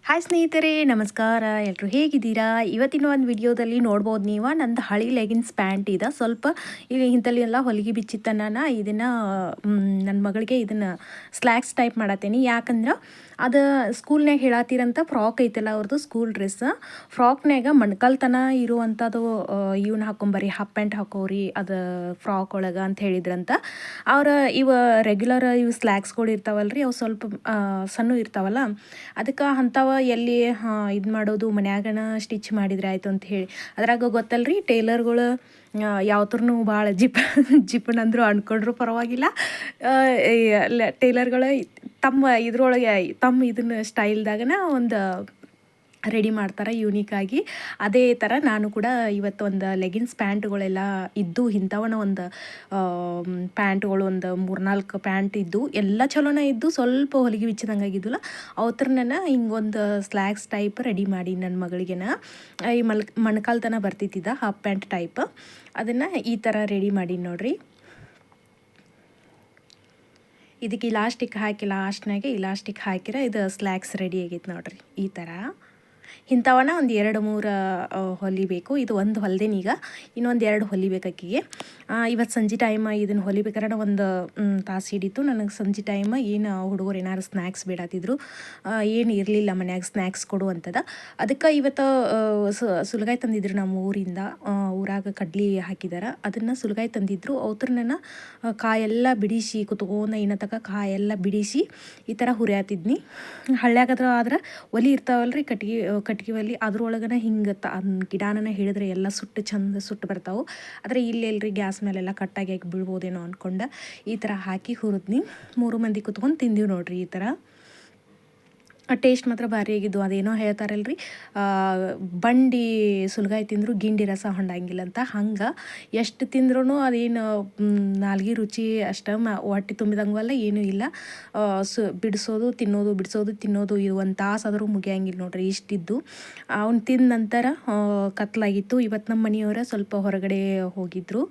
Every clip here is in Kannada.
ಹಾಯ್ ಸ್ನೇಹಿತರೆ, ನಮಸ್ಕಾರ. ಎಲ್ಲರೂ ಹೇಗಿದ್ದೀರಾ? ಇವತ್ತಿನ ಒಂದು ವಿಡಿಯೋದಲ್ಲಿ ನೋಡ್ಬೋದು ನೀವು ನಂದು ಹಳಿ ಲೆಗಿನ್ಸ್ ಪ್ಯಾಂಟ್ ಇದೆ. ಸ್ವಲ್ಪ ಇಲ್ಲಿ ಇಂಥಲ್ಲಿ ಎಲ್ಲ ಹೊಲಿಗೆ ಬಿಚ್ಚಿತ್ತ ನಾನು ಇದನ್ನು ನನ್ನ ಮಗಳಿಗೆ ಇದನ್ನು ಸ್ಲ್ಯಾಕ್ಸ್ ಟೈಪ್ ಮಾಡತ್ತೇನೆ. ಯಾಕಂದ್ರೆ ಅದು ಸ್ಕೂಲ್ನಾಗ ಹೇಳತ್ತೀರಂತ ಫ್ರಾಕ್ ಐತಲ್ಲ ಅವ್ರದ್ದು ಸ್ಕೂಲ್ ಡ್ರೆಸ್. ಫ್ರಾಕ್ನಾಗ ಮಣ್ಕಲ್ತನ ಇರುವಂಥದ್ದು ಇವನ್ನ ಹಾಕೊಂಬರ್ರಿ, ಹಾಫ್ ಪ್ಯಾಂಟ್ ಹಾಕೋರಿ ಅದು ಫ್ರಾಕ್ ಒಳಗೆ ಅಂತ ಹೇಳಿದ್ರಂತ. ಅವ್ರು ರೆಗ್ಯುಲರ್ ಇವು ಸ್ಲ್ಯಾಕ್ಸ್ಗಳು ಇರ್ತಾವಲ್ರಿ, ಅವು ಸ್ವಲ್ಪ ಸಣ್ಣ ಇರ್ತಾವಲ್ಲ, ಅದಕ್ಕೆ ಅಂಥವು ಎಲ್ಲಿ ಇದು ಮಾಡೋದು ಮನ್ಯಾಗನ ಸ್ಟಿಚ್ ಮಾಡಿದ್ರೆ ಆಯಿತು ಅಂತ ಹೇಳಿ. ಅದ್ರಾಗ ಗೊತ್ತಲ್ರಿ ಟೇಲರ್ಗಳು ಯಾವ ಥರನೂ ಭಾಳ ಜಿಪ್ಪನಂದ್ರು ಅಂದ್ಕೊಂಡ್ರು ಪರವಾಗಿಲ್ಲ. ಟೇಲರ್ಗಳು ತಮ್ಮ ಇದನ್ನ ಸ್ಟೈಲ್ದಾಗನ ಒಂದು ರೆಡಿ ಮಾಡ್ತಾರೆ ಯೂನಿಕಾಗಿ. ಅದೇ ಥರ ನಾನು ಕೂಡ ಇವತ್ತು ಒಂದು ಲೆಗಿನ್ಸ್ ಪ್ಯಾಂಟ್ಗಳೆಲ್ಲ ಇದ್ದು ಇಂಥವನ್ನ ಒಂದು ಪ್ಯಾಂಟ್ಗಳು ಒಂದು 3-4 ಪ್ಯಾಂಟ್ ಇದ್ದು ಎಲ್ಲ ಚಲೋನೇ ಇದ್ದು, ಸ್ವಲ್ಪ ಹೊಲಿಗೆ ಬಿಚ್ಚಿದಂಗೆ ಆಗಿದ್ದಿಲ್ಲ. ಅವತ್ರನ್ನ ಹಿಂಗೊಂದು ಸ್ಲ್ಯಾಕ್ಸ್ ಟೈಪ್ ರೆಡಿ ಮಾಡಿ ನನ್ನ ಮಗಳಿಗೆನ ಈ ಮಣ್ಕಾಲ್ತನ ಬರ್ತಿದ್ದ ಹಾಫ್ ಪ್ಯಾಂಟ್ ಟೈಪ್, ಅದನ್ನು ಈ ಥರ ರೆಡಿ ಮಾಡಿ ನೋಡ್ರಿ. ಇದಕ್ಕೆ ಇಲಾಸ್ಟಿಕ್ ಹಾಕಿ ಲಾಸ್ಟ್ನಾಗೆ ಇಲಾಸ್ಟಿಕ್ ಹಾಕಿರ ಇದು ಸ್ಲ್ಯಾಕ್ಸ್ ರೆಡಿ ಆಗೈತೆ ನೋಡ್ರಿ. ಈ ಥರ ಇಂಥವನ್ನ ಒಂದು 2-3 ಹೊಲಿಬೇಕು. ಇದು ಒಂದು ಹೊಲ್ದೇನೀಗ, ಇನ್ನೊಂದು 2 ಹೊಲಿಬೇಕಾಕಿಗೆ. ಇವತ್ತು ಸಂಜೆ ಟೈಮ್ ಇದನ್ನು ಹೊಲಿಬೇಕಾದ್ರೆ ಒಂದು ತಾಸು ಹಿಡಿತು ನನಗೆ. ಸಂಜೆ ಟೈಮ್ ಏನು ಹುಡುಗರು ಏನಾದ್ರು ಸ್ನ್ಯಾಕ್ಸ್ ಬೇಡತ್ತಿದ್ರು, ಏನು ಇರಲಿಲ್ಲ ಮನ್ಯಾಗ ಸ್ನ್ಯಾಕ್ಸ್ ಕೊಡುವಂಥದ್ದು. ಅದಕ್ಕೆ ಇವತ್ತು ಸುಲಗಾಯಿ ತಂದಿದ್ರು ನಮ್ಮ ಊರಾಗ ಕಡ್ಲಿ ಹಾಕಿದಾರೆ, ಅದನ್ನು ಸುಲಗಾಯಿ ತಂದಿದ್ರು. ಅವ್ರನ್ನ ಕಾಯೆಲ್ಲ ಬಿಡಿಸಿ ಕುತ್ಕೊಂಡು ಇನ್ನತಕ ಕಾಯೆಲ್ಲ ಬಿಡಿಸಿ ಈ ಥರ ಹುರಿಯಾತಿದ್ನಿ. ಹಳ್ಳ್ಯಾಗದ್ರ ಆದ್ರೆ ಒಲಿ ಇರ್ತಾವಲ್ರಿ, ಕಟ್ಗೆ ಒಲಿ, ಅದ್ರೊಳಗನ ಹಿಂಗೆ ಗಿಡಾನ ಹಿಡಿದ್ರೆ ಎಲ್ಲ ಚಂದ ಸುಟ್ಟು ಬರ್ತಾವೆ. ಆದರೆ ಇಲ್ಲೆಲ್ರಿ ಗ್ಯಾಸ್ ಮೇಲೆಲ್ಲ ಕಟ್ಟಾಗಿ ಬೀಳ್ಬೋದೇನೋ ಅಂದ್ಕೊಂಡು ಈ ಥರ ಹಾಕಿ ಹುರಿದ್ನಿ. 3 ಮಂದಿ ಕುತ್ಕೊಂಡು ತಿಂದೀವಿ ನೋಡ್ರಿ. ಈ ಥರ ಟೇಸ್ಟ್ ಮಾತ್ರ ಭಾರಿ ಆಗಿದ್ದು. ಅದೇನೋ ಹೇಳ್ತಾರಲ್ರಿ, ಬಂಡಿ ಸುಲಗಾಯಿ ತಿಂದರೂ ಗಿಂಡಿ ರಸ ಹೊಂಡಂಗಿಲ್ಲ ಅಂತ. ಹಂಗೆ ಎಷ್ಟು ತಿಂದ್ರೂ ಅದೇನು ನಾಲ್ಗೆ ರುಚಿ ಅಷ್ಟು ಹೊಟ್ಟೆ ತುಂಬಿದಂಗಲ್ಲ, ಏನೂ ಇಲ್ಲ. ಬಿಡಿಸೋದು ತಿನ್ನೋದು ಇದು 1 ತಾಸು ಆದರೂ ಮುಗಿಯಂಗಿಲ್ಲ ನೋಡ್ರಿ. ಇಷ್ಟಿದ್ದು ಅವ್ನು ತಿಂದ ನಂತರ ಕತ್ಲಾಗಿತ್ತು. ಇವತ್ತು ನಮ್ಮ ಮನೆಯವರ ಸ್ವಲ್ಪ ಹೊರಗಡೆ ಹೋಗಿದ್ರು,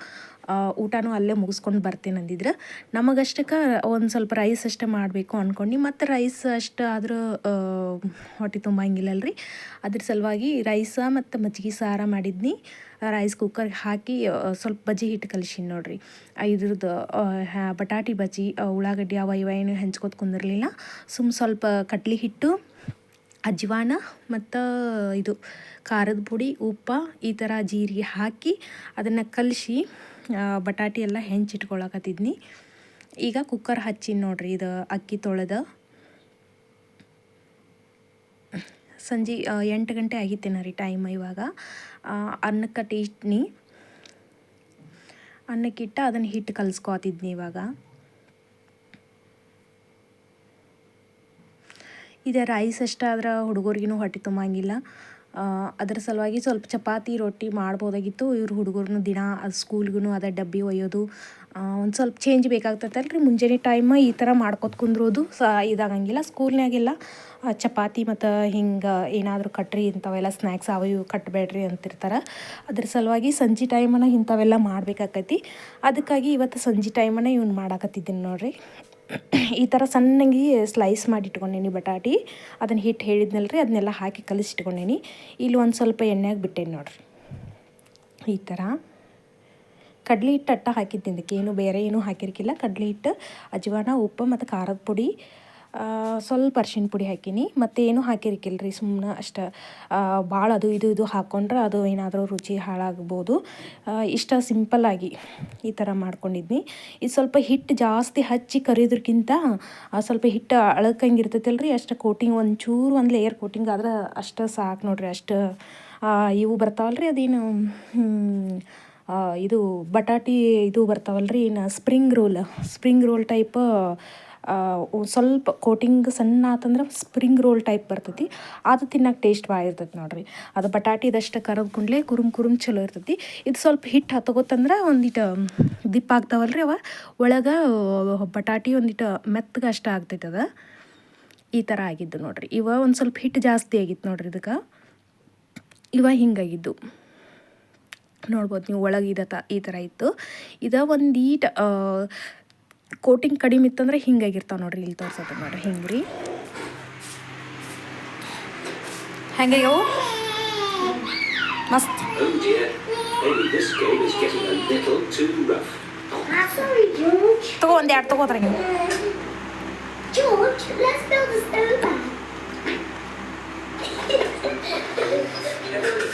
ಊಟನೂ ಅಲ್ಲೇ ಮುಗಿಸ್ಕೊಂಡು ಬರ್ತೇನೆ ಅಂದಿದ್ರು. ನಮಗಷ್ಟಕ್ಕೆ ಒಂದು ಸ್ವಲ್ಪ ರೈಸ್ ಅಷ್ಟೇ ಮಾಡಬೇಕು ಅಂದ್ಕೊಂಡು, ಮತ್ತು ರೈಸ್ ಅಷ್ಟು ಆದರೂ ಹೊಟ್ಟೆ ತುಂಬಂಗಿಲ್ಲಲ್ರಿ. ಅದ್ರ ಸಲುವಾಗಿ ರೈಸ ಮತ್ತು ಮಜ್ಜಿಗೆ ಸಾರ ಮಾಡಿದ್ನಿ. ರೈಸ್ ಕುಕ್ಕರ್ಗೆ ಹಾಕಿ ಸ್ವಲ್ಪ ಬಜ್ಜಿ ಹಿಟ್ಟು ಕಲಿಸಿನಿ ನೋಡ್ರಿ. ಇದ್ರದ್ದು ಬಟಾಟಿ ಬಜ್ಜಿ, ಉಳ್ಳಾಗಡ್ಡಿ ಅವ ಇವ ಏನು ಹೆಂಚ್ಕೋತ ಕುಂದಿರಲಿಲ್ಲ. ಸ್ವಲ್ಪ ಕಡ್ಲಿ ಹಿಟ್ಟು, ಅಜ್ವಾನ ಮತ್ತು ಇದು ಖಾರದ ಪುಡಿ, ಉಪ್ಪು, ಈ ಥರ ಜೀರಿಗೆ ಹಾಕಿ ಅದನ್ನು ಕಲಿಸಿ ಬಟಾಟಿ ಎಲ್ಲ ಹೆಂಚಿಟ್ಕೊಳಕತ್ತಿದ್ನಿ. ಈಗ ಕುಕ್ಕರ್ ಹಚ್ಚಿ ನೋಡ್ರಿ. ಇದು ಅಕ್ಕಿ ತೊಳೆದು ಸಂಜೆ 8 ಗಂಟೆ ಆಗಿತ್ತೇನ ರೀ ಟೈಮ್. ಇವಾಗ ಅನ್ನಕ್ಕಿಟ್ಟು ಅದನ್ನು ಹಿಟ್ಟು ಕಲಿಸ್ಕೊತಿದ್ನಿ. ಇವಾಗ ಇದು ರೈಸ್ ಅಷ್ಟಾದ್ರೆ ಹುಡುಗರಿಗೂ ಹೊಟ್ಟೆ ತುಂಬಂಗಿಲ್ಲ. ಅದರ ಸಲುವಾಗಿ ಸ್ವಲ್ಪ ಚಪಾತಿ ರೊಟ್ಟಿ ಮಾಡ್ಬೋದಾಗಿತ್ತು. ಇವ್ರು ಹುಡುಗರು ದಿನ ಅದು ಸ್ಕೂಲ್ಗೂ ಅದೇ ಡಬ್ಬಿ ಒಯ್ಯೋದು, ಒಂದು ಸ್ವಲ್ಪ ಚೇಂಜ್ ಬೇಕಾಗ್ತೈತಲ್ರಿ. ಮುಂಜಾನೆ ಟೈಮ್ ಈ ಥರ ಮಾಡ್ಕೊತ ಕುಂದ್ರೋದು ಇದಾಗಂಗಿಲ್ಲ. ಸ್ಕೂಲ್ನಾಗೆಲ್ಲ ಚಪಾತಿ ಮತ್ತು ಹಿಂಗೆ ಏನಾದರೂ ಕಟ್ರಿ, ಇಂಥವೆಲ್ಲ ಸ್ನ್ಯಾಕ್ಸ್ ಅವು ಇವು ಕಟ್ಟಬೇಡ್ರಿ ಅಂತಿರ್ತಾರೆ. ಅದ್ರ ಸಲುವಾಗಿ ಸಂಜೆ ಟೈಮನ್ನು ಇಂಥವೆಲ್ಲ ಮಾಡಬೇಕಾಕೈತಿ. ಅದಕ್ಕಾಗಿ ಇವತ್ತು ಸಂಜೆ ಟೈಮನ್ನು ಇವ್ನು ಮಾಡಾಕತ್ತಿದ್ದೀನಿ ನೋಡ್ರಿ. ಈ ಥರ ಸಣ್ಣಗೆ ಸ್ಲೈಸ್ ಮಾಡಿ ಇಟ್ಕೊಂಡೇನಿ ಬಟಾಟಿ. ಅದನ್ನು ಹಿಟ್ಟು ಹೇಳಿದ್ನಲ್ರಿ, ಅದನ್ನೆಲ್ಲ ಹಾಕಿ ಕಲಿಸಿಟ್ಕೊಂಡೇನಿ. ಇಲ್ಲಿ ಒಂದು ಸ್ವಲ್ಪ ಎಣ್ಣೆಗೆ ಬಿಟ್ಟೇನಿ ನೋಡ್ರಿ. ಈ ಥರ ಕಡ್ಲಿ ಹಿಟ್ಟು ಅಟ್ಟ ಹಾಕಿದ್ದೀನಿ, ಏನು ಬೇರೆ ಏನೂ ಹಾಕಿರ್ಕಿಲ್ಲ. ಕಡ್ಲಿ ಹಿಟ್ಟು, ಅಜ್ವಾನ, ಉಪ್ಪು ಮತ್ತು ಖಾರದ ಪುಡಿ, ಸ್ವಲ್ಪ ಅರ್ಶಿಣ ಪುಡಿ ಹಾಕೀನಿ. ಮತ್ತು ಏನೂ ಹಾಕಿರ್ಕಿಲ್ರಿ, ಸುಮ್ಮನೆ ಅಷ್ಟು. ಭಾಳ ಅದು ಇದು ಹಾಕ್ಕೊಂಡ್ರೆ ಅದು ಏನಾದರೂ ರುಚಿ ಹಾಳಾಗ್ಬೋದು. ಇಷ್ಟ ಸಿಂಪಲ್ಲಾಗಿ ಈ ಥರ ಮಾಡ್ಕೊಂಡಿದ್ನಿ. ಇದು ಸ್ವಲ್ಪ ಹಿಟ್ಟು ಜಾಸ್ತಿ ಹಚ್ಚಿ ಕರಿಯೋದ್ರಕ್ಕಿಂತ ಸ್ವಲ್ಪ ಹಿಟ್ಟು ಅಳಕಂಗಿರ್ತೈತಲ್ರಿ, ಅಷ್ಟು ಕೋಟಿಂಗ್ ಒಂಚೂರು ಒಂದು ಲೇಯರ್ ಕೋಟಿಂಗ್ ಆದ್ರೆ ಅಷ್ಟು ಸಾಕು ನೋಡ್ರಿ. ಅಷ್ಟು ಇವು ಬರ್ತಾವಲ್ರಿ, ಅದೇನು ಇದು ಬಟಾಟಿ ಇದು ಬರ್ತಾವಲ್ರಿ, ಏನು ಸ್ಪ್ರಿಂಗ್ ರೋಲ್ ಟೈಪ್. ಸ್ವಲ್ಪ ಕೋಟಿಂಗ್ ಸಣ್ಣ ಆತಂದ್ರೆ ಸ್ಪ್ರಿಂಗ್ ರೋಲ್ ಟೈಪ್ ಬರ್ತೈತಿ. ಅದು ತಿನ್ನೋಕೆ ಟೇಸ್ಟ್ ಭಾಳ ಇರ್ತೈತಿ ನೋಡ್ರಿ. ಅದು ಬಟಾಟಿದಷ್ಟು ಕರದ್ ಕುಂಡ್ಲೆ ಕುರುಮ್ ಚಲೋ ಇರ್ತೈತಿ. ಇದು ಸ್ವಲ್ಪ ಹಿಟ್ಟು ಹತ್ತಗೋತಂದ್ರೆ ಒಂದಿಟ್ಟು ದಿಪ್ಪ ಆಗ್ತಾವಲ್ರಿ, ಅವ ಒಳಗೆ ಬಟಾಟಿ ಒಂದಿಟ್ಟು ಮೆತ್ತಗೆ ಅಷ್ಟು ಆಗ್ತೈತೆ. ಅದು ಈ ಥರ ಆಗಿದ್ದು ನೋಡ್ರಿ. ಒಂದು ಸ್ವಲ್ಪ ಹಿಟ್ಟು ಜಾಸ್ತಿ ಆಗಿತ್ತು ನೋಡ್ರಿ ಇದಕ್ಕೆ. ಹಿಂಗಾಗಿದ್ದು ನೋಡ್ಬೋದು ನೀವು. ಒಳಗೆ ಈ ಥರ ಇತ್ತು. ಒಂದೀಟ ಕೋಟಿಂಗ್ ಕಡಿಮೆ ಇತ್ತಂದ್ರೆ ಹಿಂಗಾಗಿರ್ತಾವೆ ನೋಡ್ರಿ. ಇಲ್ಲಿ ತೋರ್ಸತ್ತೆ ನೋಡ್ರಿ, ಹಿಂಗೆ ರೀ. ಹೆಂಗೆ ಇವು ಮಸ್ತ್. Oh dear, maybe this game is getting a little too rough. Sorry, George. ತಗೋ ಒಂದು ಎರಡು ತಗೋತಾರೆ ನೀವು. George, let's build a snowman.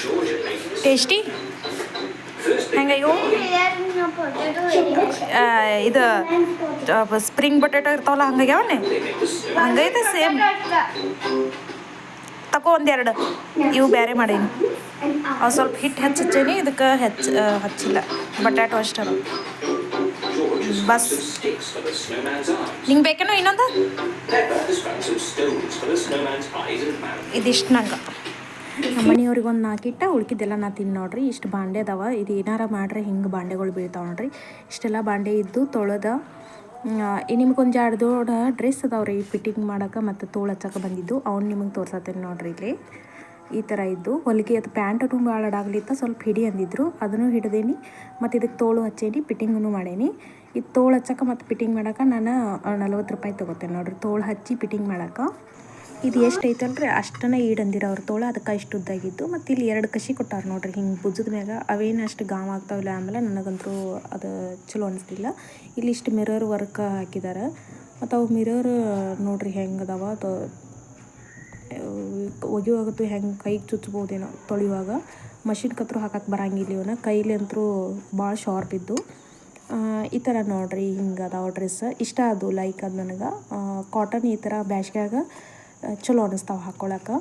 Georgia making this tasty first thing. ಹೆಂಗೆ ಇವು ಇದು ಸ್ಪ್ರಿಂಗ್ ಬೊಟೇಟೊ ಇರ್ತಾವಲ್ಲ ಹಂಗಾಗ್ಯಾವನೆ They make the snow. ಹಂಗೈತೆ ಸೇಮ್. ತಗೋ ಒಂದೆರಡು ಇವು ಬೇರೆ ಮಾಡೀನಿ. ಅವು ಸ್ವಲ್ಪ ಹಿಟ್ಟು ಹಚ್ಚೀನಿ, ಇದಕ್ಕೆ ಹಚ್ಚಿಲ್ಲ, ಬಟಾಟೊ ಅಷ್ಟೇ. George has Bus. found some sticks for the snowman's eyes. ನಿಂಗೆ ಬೇಕೇನೋ ಇನ್ನೊಂದು? Pepper has found some stones for the snowman's eyes and mouth. ಇದಿಷ್ಟು ನಂಗೆ ನಮ್ಮ ಮನೆಯವ್ರಿಗೆ ಒಂದು ನಾಲ್ಕಿಟ್ಟ ಉಳ್ಕಿದ್ದೆಲ್ಲ ನಾ ತಿನ್ನು ನೋಡ್ರಿ. ಇಷ್ಟು ಬಾಂಡೆ ಅದಾವ. ಇದು ಏನಾರ ಮಾಡ್ರೆ ಹಿಂಗೆ ಬಾಂಡೆಗಳು ಬೀಳ್ತಾವೆ ನೋಡ್ರಿ. ಇಷ್ಟೆಲ್ಲ ಬಾಂಡೆ ಇದ್ದು ತೊಳೆದ ನಿಮ್ಗೊಂದು ಎರಡು ದೊಡ್ಡ ಡ್ರೆಸ್ ಅದಾವ್ರಿ ಫಿಟ್ಟಿಂಗ್ ಮಾಡೋಕೆ ಮತ್ತು ತೋಳು ಹಚ್ಚಕ್ಕೆ ಬಂದಿದ್ದು, ಅವ್ನು ನಿಮಗೆ ತೋರ್ಸತ್ತೇನೆ ನೋಡ್ರಿ. ಇಲ್ಲಿ ಈ ಥರ ಇದ್ದು ಹೊಲಿಗೆ ಅದು ಪ್ಯಾಂಟು ಭಾಳ ಅಡಾಗ್ಲಿತ್ತ, ಸ್ವಲ್ಪ ಹಿಡಿ ಅಂದಿದ್ರು, ಅದನ್ನು ಹಿಡ್ದೇನಿ. ಮತ್ತು ಇದಕ್ಕೆ ತೋಳು ಹಚ್ಚೇನಿ, ಫಿಟ್ಟಿಂಗೂ ಮಾಡೇನಿ. ಇದು ತೋಳು ಹಚ್ಚಕ್ಕೆ ಮತ್ತು ಫಿಟ್ಟಿಂಗ್ ಮಾಡೋಕೆ ನಾನು 40 ರೂಪಾಯಿ ತೊಗೋತೇನೆ ನೋಡ್ರಿ, ತೋಳು ಹಚ್ಚಿ ಫಿಟ್ಟಿಂಗ್ ಮಾಡೋಕೆ. ಇದು ಎಷ್ಟು ಐತಲ್ರಿ ಅಷ್ಟನ್ನ ಈಡಂದಿರ ಅವ್ರ ತೋಳು, ಅದಕ್ಕೆ ಇಷ್ಟು ಉದ್ದಾಗಿದ್ದು. ಮತ್ತು ಇಲ್ಲಿ 2 ಕಸಿ ಕೊಟ್ಟಾರ ನೋಡ್ರಿ ಹಿಂಗೆ ಭುಜದ ಮ್ಯಾಗ. ಅವೇನು ಅಷ್ಟು ಗಾಮ ಆಗ್ತಾವಿಲ್ಲ, ಆಮೇಲೆ ನನಗಂತೂ ಅದು ಚಲೋ ಅನಿಸ್ತಿಲ್ಲ. ಇಲ್ಲಿ ಇಷ್ಟು ಮಿರರ್ ವರ್ಕ್ ಹಾಕಿದ್ದಾರೆ. ಮತ್ತು ಅವು ಮಿರರ್ ನೋಡ್ರಿ ಹೆಂಗೆ ಅದಾವ, ಅದು ಒಗೆಯುವಾಗತ್ತು ಹೆಂಗೆ ಕೈಗೆ ಚುಚ್ಬೋದೇನೋ ತೊಳೆಯುವಾಗ. ಮಷಿನ್ ಕತ್ರು ಹಾಕಕ್ಕೆ ಬರಂಗಿಲ್ಲ ಇವನ್ನ, ಕೈಲಿ ಅಂತೂ ಭಾಳ ಶಾರ್ಪ್ ಇದ್ದು. ಈ ಥರ ನೋಡ್ರಿ ಹಿಂಗೆ ಅದಾವ ಡ್ರೆಸ್. ಇಷ್ಟ ಅದು ಲೈಕ್ ಅದು ನನಗೆ. ಕಾಟನ್ ಈ ಥರ ಬ್ಯಾಸ್ಗ್ಯಾಗ ಚಲೋ ಅನಿಸ್ತಾವೆ ಹಾಕ್ಕೊಳಕ್ಕೆ,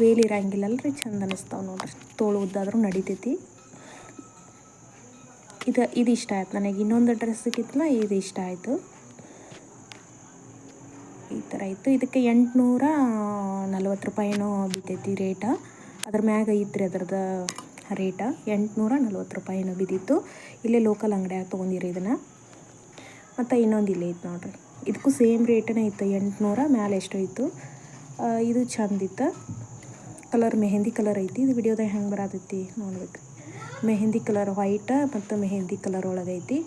ವೇಲ್ ಇರಂಗಿಲ್ಲಲ್ರಿ, ಚಂದ ಅನಿಸ್ತಾವೆ ನೋಡ್ರಿ. ತೋಳು ಉದ್ದಾದ್ರೂ ನಡಿತೈತಿ. ಇದು ಇಷ್ಟ ಆಯ್ತು ನನಗೆ. ಇನ್ನೊಂದು ಡ್ರೆಸ್ ಸಿಕ್ಕಿತ್ತಲ್ಲ, ಇದು ಇಷ್ಟ ಆಯಿತು. ಈ ಥರ ಇತ್ತು. ಇದಕ್ಕೆ 840 ರೂಪಾಯಿನೋ ಬಿದ್ದೈತಿ ರೇಟ. ಅದ್ರ ಮ್ಯಾಗ ಐತ್ರಿ ಅದ್ರದ್ದು ರೇಟ. 840 ರೂಪಾಯಿನೋ ಬಿದ್ದಿತ್ತು. ಇಲ್ಲೇ ಲೋಕಲ್ ಅಂಗಡಿಯಾಗ ತೊಗೊಂಡಿರಿ ಇದನ್ನು. ಮತ್ತು ಇನ್ನೊಂದು ಇಲ್ಲೇ ಇತ್ತು ನೋಡ್ರಿ, ಇದಕ್ಕೂ ಸೇಮ್ ರೇಟನೇ ಇತ್ತು, 800 ಮ್ಯಾಲೆ ಎಷ್ಟೋ ಇತ್ತು. ಇದು ಚಂದಿತ್ತು. ಕಲರ್ ಮೆಹಂದಿ ಕಲರ್ ಐತಿ. ಇದು ವಿಡಿಯೋದಾಗ ಹೆಂಗೆ ಬರತೈತಿ ನೋಡ್ಬೇಕು. ಮೆಹಂದಿ ಕಲರ್ ವೈಟ್ ಮತ್ತು ಮೆಹಂದಿ ಕಲರ್ ಒಳಗೈತಿ.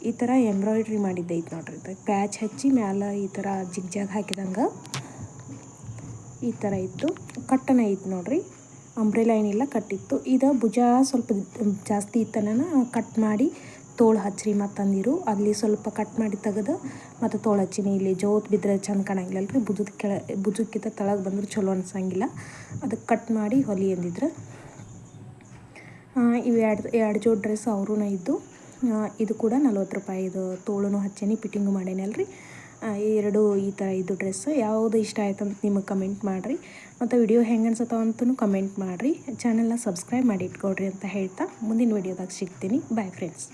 ಈ ಥರ ಎಂಬ್ರಾಯ್ಡ್ರಿ ಮಾಡಿದ್ದೈತಿ ನೋಡ್ರಿ. ಇದು ಪ್ಯಾಚ್ ಹಚ್ಚಿ ಮ್ಯಾಲೆ ಈ ಥರ ಜಿಗ್ಜಾಗ್ ಹಾಕಿದಂಗೆ ಈ ಥರ ಇತ್ತು. ಕಟ್ಟನ ಐತಿ ನೋಡ್ರಿ, ಅಂಬ್ರೆಲಾ ಏನಿಲ್ಲ, ಕಟ್ಟಿತ್ತು. ಇದು ಭುಜ ಸ್ವಲ್ಪ ಜಾಸ್ತಿ ಇತ್ತನ ಕಟ್ ಮಾಡಿ ತೋಳು ಹಚ್ಚಿರಿ ಮತ್ತಂದಿರು. ಅಲ್ಲಿ ಸ್ವಲ್ಪ ಕಟ್ ಮಾಡಿ ತೆಗೆದು ಮತ್ತು ತೋಳು ಹಚ್ಚಿನಿ. ಇಲ್ಲಿ ಜೋತ್ ಬಿದ್ದರೆ ಚಂದ ಕಾಣಂಗಿಲ್ಲಲ್ರಿ, ಭುಜಕ್ಕಿಂತ ತೆಳಗೆ ಬಂದ್ರೆ ಚಲೋ ಅನ್ಸಂಗಿಲ್ಲ, ಅದಕ್ಕೆ ಕಟ್ ಮಾಡಿ ಹೊಲಿ ಅಂದಿದ್ರು. ಇವು ಎರಡು ಜೋಡಿ ಡ್ರೆಸ್ ಅವ್ರೂ ಇದ್ದು. ಇದು ಕೂಡ 40 ರೂಪಾಯಿ. ಇದು ತೋಳುನು ಹಚ್ಚೇನಿ, ಫಿಟ್ಟಿಂಗು ಮಾಡೇನಿ ಅಲ್ರಿ. ಎರಡು ಈ ಥರ ಇದು ಡ್ರೆಸ್ ಯಾವುದು ಇಷ್ಟ ಆಯ್ತು ಅಂತ ನಿಮಗೆ ಕಮೆಂಟ್ ಮಾಡಿರಿ. ಮತ್ತು ವಿಡಿಯೋ ಹೆಂಗೆ ಅನ್ಸತ್ತವ ಅಂತಲೂ ಕಮೆಂಟ್ ಮಾಡಿರಿ. ಚಾನಲ್ನ ಸಬ್ಸ್ಕ್ರೈಬ್ ಮಾಡಿ ಇಟ್ಕೊಳ್ರಿ ಅಂತ ಹೇಳ್ತಾ ಮುಂದಿನ ವಿಡಿಯೋದಾಗ ಸಿಗ್ತೀನಿ. Bye friends.